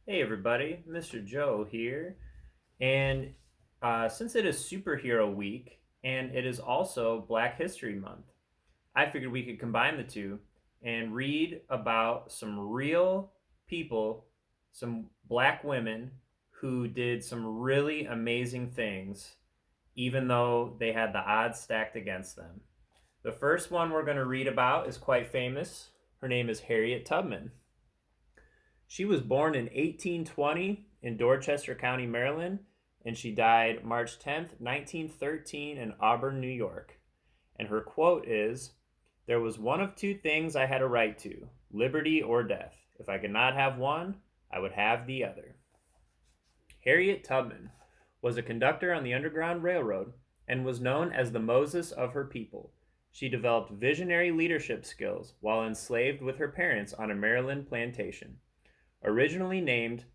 Hey everybody, Mr. Joe here. And since it is Superhero Week and it is also Black History Month, I figured we could combine the two and read about some real people, some black women who did some really amazing things, even though they had the odds stacked against them. The first one we're going to read about is quite famous. Her name is Harriet Tubman. She was born in 1820 in Dorchester County, Maryland, and she died March 10th, 1913 in Auburn, New York. And her quote is, "There was one of two things I had a right to, liberty or death. If I could not have one, I would have the other." Harriet Tubman was a conductor on the Underground Railroad and was known as the Moses of her people. She developed visionary leadership skills while enslaved with her parents on a Maryland plantation. Originally named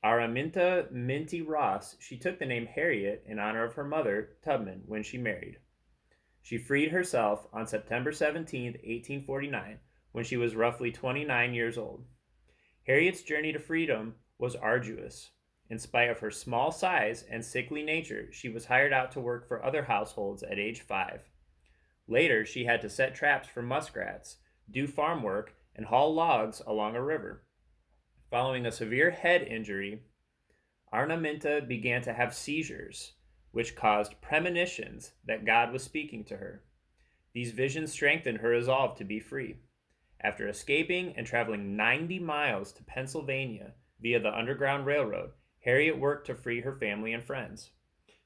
Araminta Minty Ross, she took the name Harriet in honor of her mother, Tubman, when she married. She freed herself on September 17, 1849, when she was roughly 29 years old. Harriet's journey to freedom was arduous. In spite of her small size and sickly nature, she was hired out to work for other households at age 5. Later, she had to set traps for muskrats, do farm work, and haul logs along a river. Following a severe head injury, Arnaminta began to have seizures, which caused premonitions that God was speaking to her. These visions strengthened her resolve to be free. After escaping and traveling 90 miles to Pennsylvania via the Underground Railroad, Harriet worked to free her family and friends.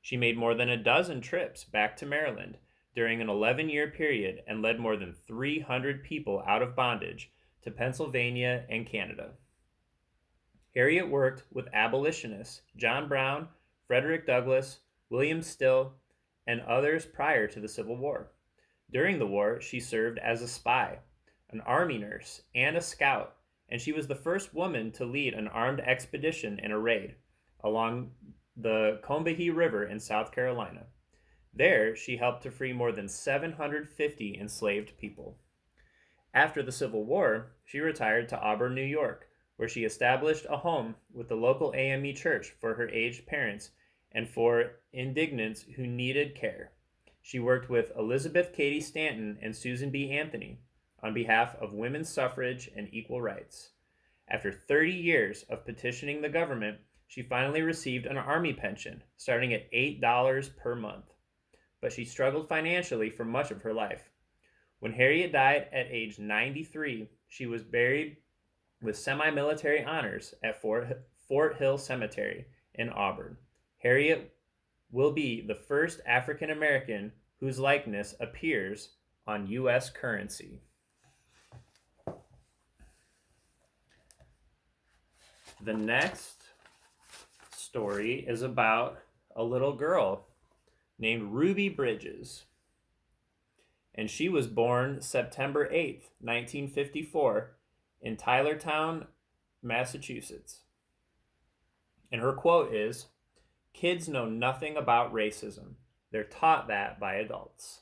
She made more than a dozen trips back to Maryland during an 11-year period and led more than 300 people out of bondage to Pennsylvania and Canada. Harriet worked with abolitionists John Brown, Frederick Douglass, William Still, and others prior to the Civil War. During the war, she served as a spy, an army nurse, and a scout, and she was the first woman to lead an armed expedition in a raid along the Combahee River in South Carolina. There, she helped to free more than 750 enslaved people. After the Civil War, she retired to Auburn, New York, where she established a home with the local AME church for her aged parents and for indigents who needed care. She worked with Elizabeth Cady Stanton and Susan B. Anthony on behalf of women's suffrage and equal rights. After 30 years of petitioning the government, she finally received an army pension, starting at $8 per month. But she struggled financially for much of her life. When Harriet died at age 93, she was buried with semi-military honors at Fort Hill Cemetery in Auburn. Harriet will be the first African American whose likeness appears on U.S. currency. The next story is about a little girl named Ruby Bridges. And she was born September 8th, 1954, in Tylertown, Massachusetts. And her quote is, "Kids know nothing about racism. They're taught that by adults."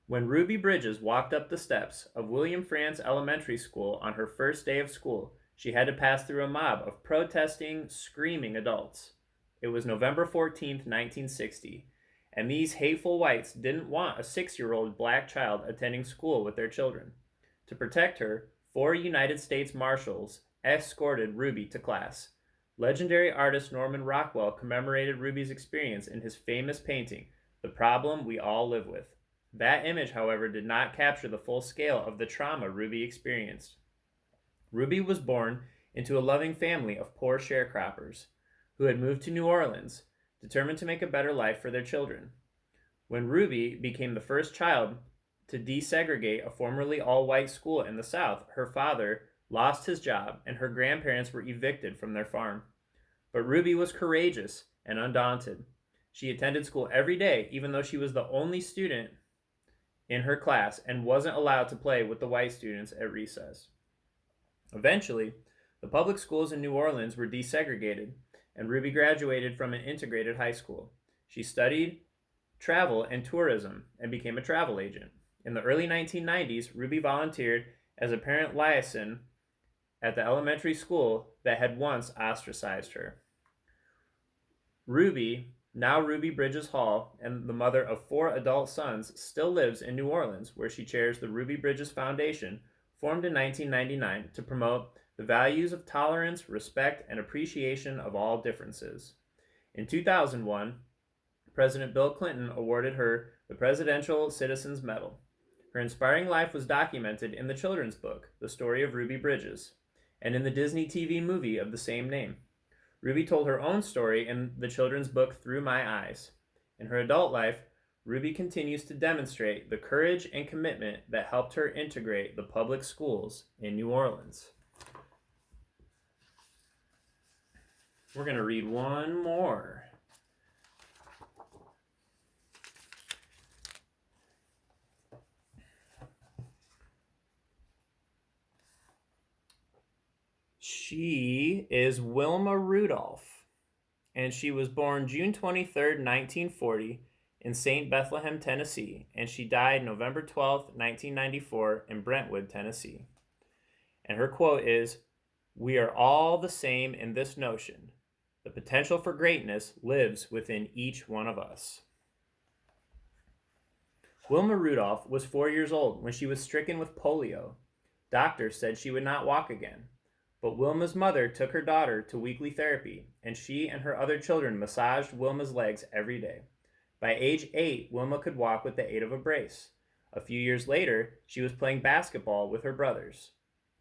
When Ruby Bridges walked up the steps of William Frantz Elementary School on her first day of school, she had to pass through a mob of protesting, screaming adults. It was November 14th, 1960, and these hateful whites didn't want a 6-year-old black child attending school with their children. To protect her, 4 United States Marshals escorted Ruby to class. Legendary artist Norman Rockwell commemorated Ruby's experience in his famous painting, "The Problem We All Live With." That image, however, did not capture the full scale of the trauma Ruby experienced. Ruby was born into a loving family of poor sharecroppers who had moved to New Orleans, determined to make a better life for their children. When Ruby became the first child to desegregate a formerly all-white school in the South, her father lost his job and her grandparents were evicted from their farm. But Ruby was courageous and undaunted. She attended school every day, even though she was the only student in her class and wasn't allowed to play with the white students at recess. Eventually, the public schools in New Orleans were desegregated, and Ruby graduated from an integrated high school. She studied travel and tourism and became a travel agent. In the early 1990s, Ruby volunteered as a parent liaison at the elementary school that had once ostracized her. Ruby, now Ruby Bridges Hall, and the mother of 4 adult sons, still lives in New Orleans, where she chairs the Ruby Bridges Foundation, formed in 1999 to promote the values of tolerance, respect, and appreciation of all differences. In 2001, President Bill Clinton awarded her the Presidential Citizens Medal. Her inspiring life was documented in the children's book, The Story of Ruby Bridges, and in the Disney TV movie of the same name. Ruby told her own story in the children's book Through My Eyes. In her adult life, Ruby continues to demonstrate the courage and commitment that helped her integrate the public schools in New Orleans. We're going to read one more. She is Wilma Rudolph, and she was born June 23rd, 1940, in St. Bethlehem, Tennessee, and she died November 12th, 1994, in Brentwood, Tennessee. And her quote is, "We are all the same in this notion. The potential for greatness lives within each one of us." Wilma Rudolph was 4 years old when she was stricken with polio. Doctors said she would not walk again. But Wilma's mother took her daughter to weekly therapy, and she and her other children massaged Wilma's legs every day. By age 8, Wilma could walk with the aid of a brace. A few years later, she was playing basketball with her brothers.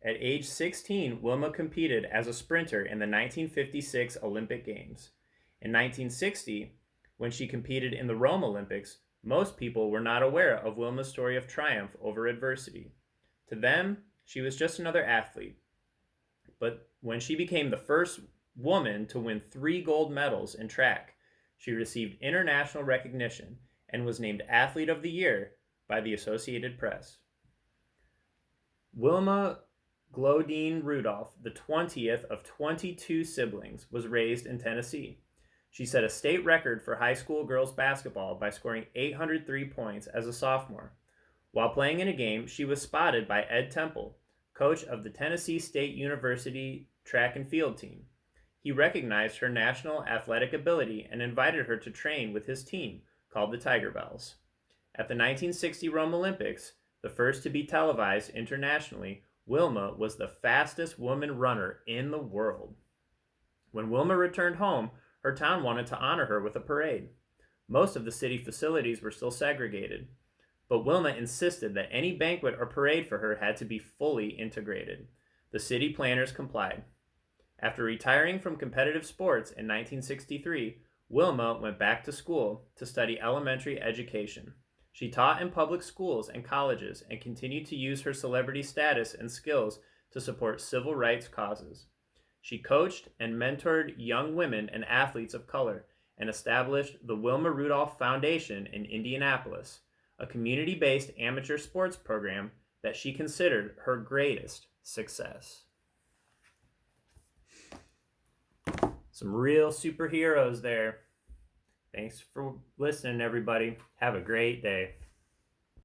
At age 16, Wilma competed as a sprinter in the 1956 Olympic Games. In 1960, when she competed in the Rome Olympics, most people were not aware of Wilma's story of triumph over adversity. To them, she was just another athlete. But when she became the first woman to win 3 gold medals in track, she received international recognition and was named Athlete of the Year by the Associated Press. Wilma Glodine Rudolph, the 20th of 22 siblings, was raised in Tennessee. She set a state record for high school girls basketball by scoring 803 points as a sophomore. While playing in a game, she was spotted by Ed Temple, coach of the Tennessee State University track and field team. He recognized her national athletic ability and invited her to train with his team, called the Tiger Bells. At the 1960 Rome Olympics, the first to be televised internationally, Wilma was the fastest woman runner in the world. When Wilma returned home, her town wanted to honor her with a parade. Most of the city facilities were still segregated, but Wilma insisted that any banquet or parade for her had to be fully integrated. The city planners complied. After retiring from competitive sports in 1963, Wilma went back to school to study elementary education. She taught in public schools and colleges and continued to use her celebrity status and skills to support civil rights causes. She coached and mentored young women and athletes of color and established the Wilma Rudolph Foundation in Indianapolis, a community-based amateur sports program that she considered her greatest success. Some real superheroes there. Thanks for listening, everybody. Have a great day.